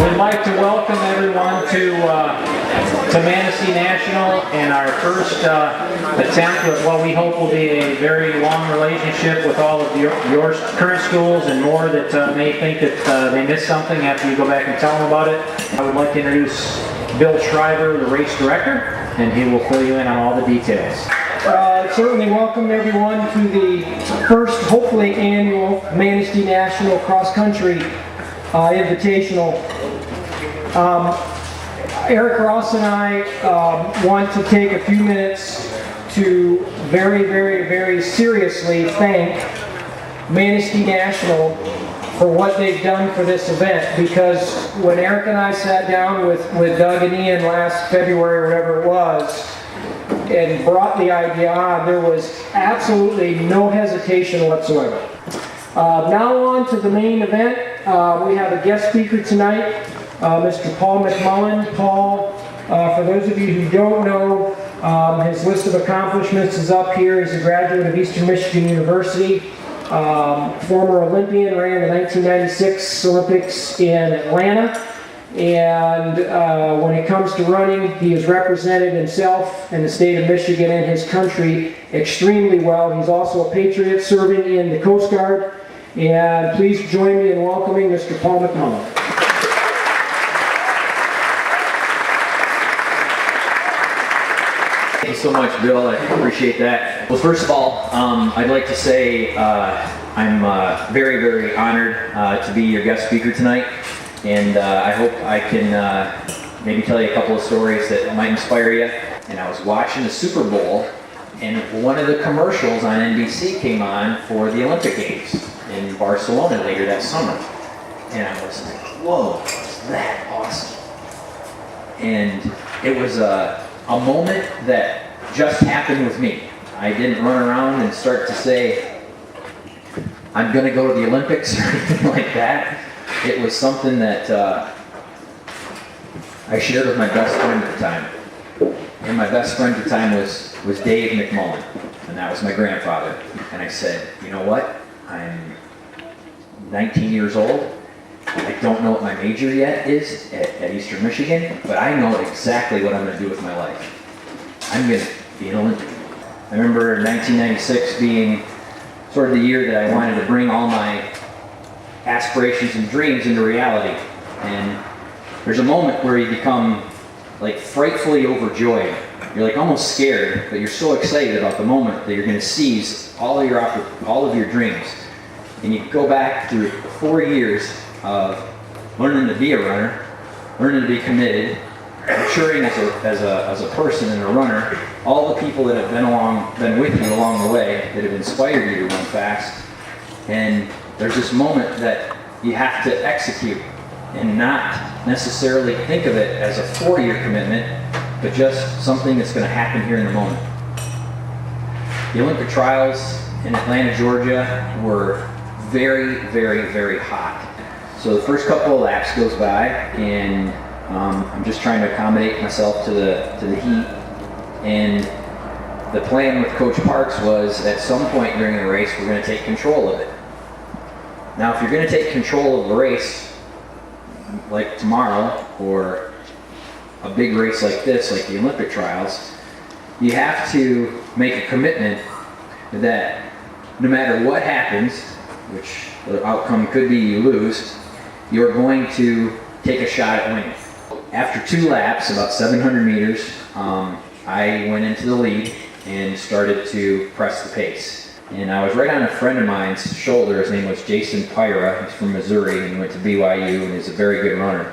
We'd like to welcome everyone to Manistee National and our first attempt at what we hope will be a very long relationship with all of your current schools and more that may think that they missed something after you go back and tell them about it. I would like to introduce Bill Schreiber, the race director, and he will fill you in on all the details. Certainly welcome everyone to the first, hopefully annual Manistee National Cross Country Invitational. Eric Ross and I want to take a few minutes to very seriously thank Manistee National for what they've done for this event, because when Eric and I sat down with Doug and Ian last February, whatever it was, and brought the idea on, there was absolutely no hesitation whatsoever. Now on to the main event. We have a guest speaker tonight, Mr. Paul McMullen. Paul, for those of you who don't know, his list of accomplishments is up here. He's a graduate of Eastern Michigan University, former Olympian, ran the 1996 Olympics in Atlanta. And when it comes to running, he has represented himself and the state of Michigan and his country extremely well. He's also a patriot serving in the Coast Guard. And please join me in welcoming Mr. Paul McMullen. Thank you so much, Bill. I appreciate that. Well, first of all, I'd like to say I'm very honored to be your guest speaker tonight. And I hope I can maybe tell you a couple of stories that might inspire you. And I was watching the Super Bowl, and one of the commercials on NBC came on for the Olympic Games in Barcelona later that summer. And I was like, whoa, is that awesome? And it was a moment that just happened with me. I didn't run around and start to say, I'm going to go to the Olympics or anything like that. It was something that I shared with my best friend at the time. And my best friend at the time was Dave McMullen, and that was my grandfather. And I said, you know what? I'm 19 years old. I don't know what my major yet is at Eastern Michigan, but I know exactly what I'm going to do with my life. I'm going to be an Olympian. I remember 1996 being sort of the year that I wanted to bring all my aspirations and dreams into reality. And there's a moment where you become like frightfully overjoyed. You're like almost scared, but you're so excited about the moment that you're going to seize all of your dreams. And you go back through 4 years of learning to be a runner, learning to be committed, maturing as a person and a runner, all the people that have been with you along the way that have inspired you to run fast. And there's this moment that you have to execute and not necessarily think of it as a 4-year commitment, but just something that's going to happen here in the moment. The Olympic trials in Atlanta, Georgia were very hot. So the first couple of laps goes by, and I'm just trying to accommodate myself to the heat. And the plan with Coach Parks was at some point during the race, we're going to take control of it. Now, if you're going to take control of the race, like tomorrow, or a big race like this, like the Olympic trials, you have to make a commitment that no matter what happens, which the outcome could be you lose, you're going to take a shot at winning. After 2 laps, about 700 meters, I went into the lead and started to press the pace. And I was right on a friend of mine's shoulder. His name was Jason Pyra. He's from Missouri, and he went to BYU, and he's a very good runner.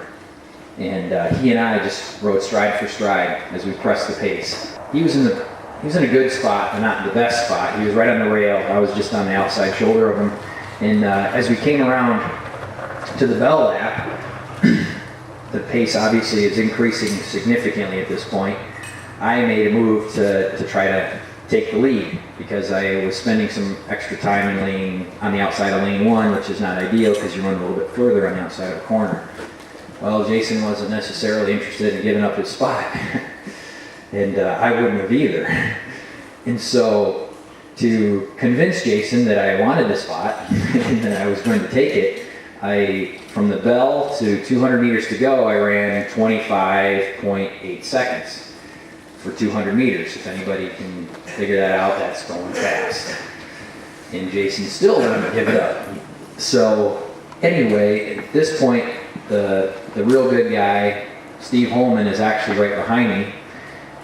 And he and I just rode stride for stride as we pressed the pace. He was in a good spot, but not the best spot. He was right on the rail. I was just on the outside shoulder of him. And as we came around to the bell lap, the pace obviously is increasing significantly at this point. I made a move to try to take the lead because I was spending some extra time on the outside of lane 1, which is not ideal because you run a little bit further on the outside of the corner. Well, Jason wasn't necessarily interested in giving up his spot, and I wouldn't have either. And so to convince Jason that I wanted the spot and that I was going to take it, from the bell to 200 meters to go, I ran 25.8 seconds for 200 meters. If anybody can figure that out, that's going fast. And Jason still didn't give it up. So anyway, at this point, the real good guy, Steve Holman, is actually right behind me.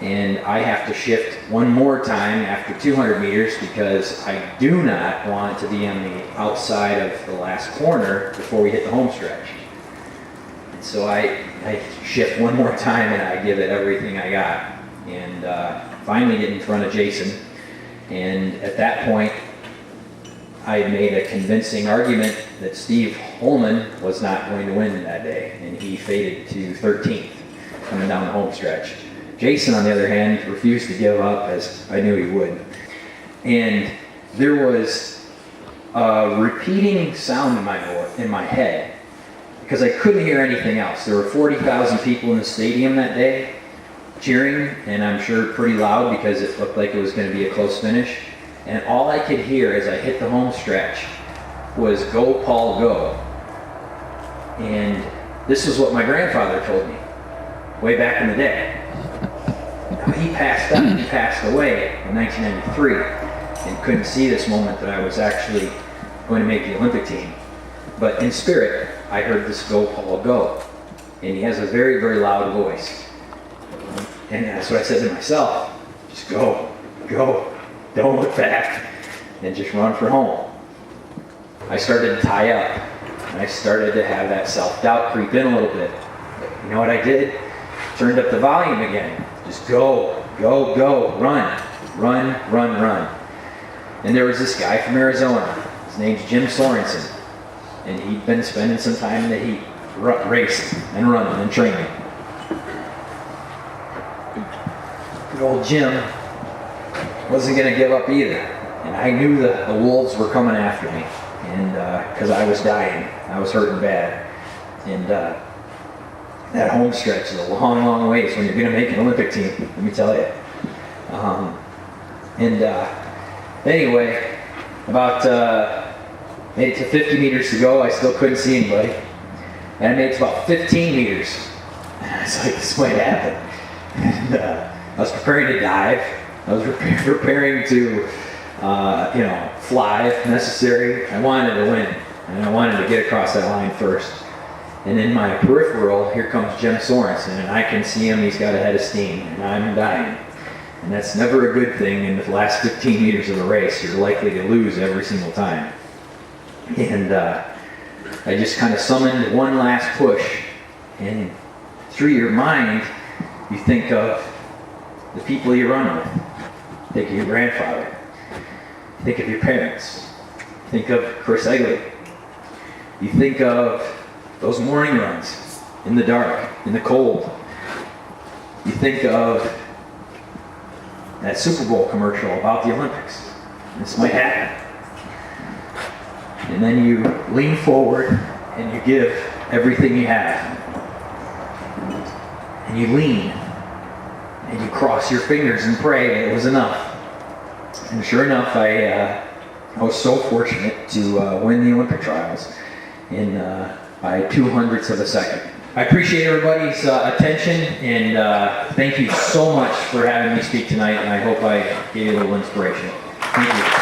And I have to shift one more time after 200 meters because I do not want to be on the outside of the last corner before we hit the home stretch. And so I shift one more time and I give it everything I got. And finally get in front of Jason. And at that point, I had made a convincing argument that Steve Holman was not going to win that day. And he faded to 13th coming down the home stretch. Jason, on the other hand, refused to give up, as I knew he would. And there was a repeating sound in my head because I couldn't hear anything else. There were 40,000 people in the stadium that day cheering, and I'm sure pretty loud because it looked like it was going to be a close finish. And all I could hear as I hit the home stretch was "Go, Paul, go." And this is what my grandfather told me way back in the day. He passed away in 1993 and couldn't see this moment that I was actually going to make the Olympic team. But in spirit, I heard this "Go, Paul, go." And he has a very, very loud voice. And that's what I said to myself. Just go, don't look back, and just run for home. I started to tie up, and I started to have that self-doubt creep in a little bit. But you know what I did? Turned up the volume again. Just go, run. And there was this guy from Arizona. His name's Jim Sorensen. And he'd been spending some time in the heat, racing and running and training. Good old Jim wasn't going to give up either. And I knew the wolves were coming after me. And because I was dying. I was hurting bad. And that home stretch is a long, long ways when you're going to make an Olympic team, let me tell you. Anyway, about made it to 50 meters to go. I still couldn't see anybody. And I made it to about 15 meters. I was like, this might happen. And I was preparing to dive. I was preparing to, fly if necessary. I wanted to win. And I wanted to get across that line first. And in my peripheral, here comes Jim Sorensen, and I can see him, he's got a head of steam, and I'm dying. And that's never a good thing in the last 15 meters of a race. You're likely to lose every single time. And I just kind of summoned one last push, and through your mind, you think of the people you run with. Think of your grandfather. Think of your parents. Think of Chris Egley. You think of those morning runs in the dark, in the cold. You think of that Super Bowl commercial about the Olympics. This might happen. And then you lean forward and you give everything you have. And you lean and you cross your fingers and pray it was enough. And sure enough, I was so fortunate to win the Olympic trials in by 2/100ths of a second. I appreciate everybody's attention, and thank you so much for having me speak tonight, and I hope I gave you a little inspiration. Thank you.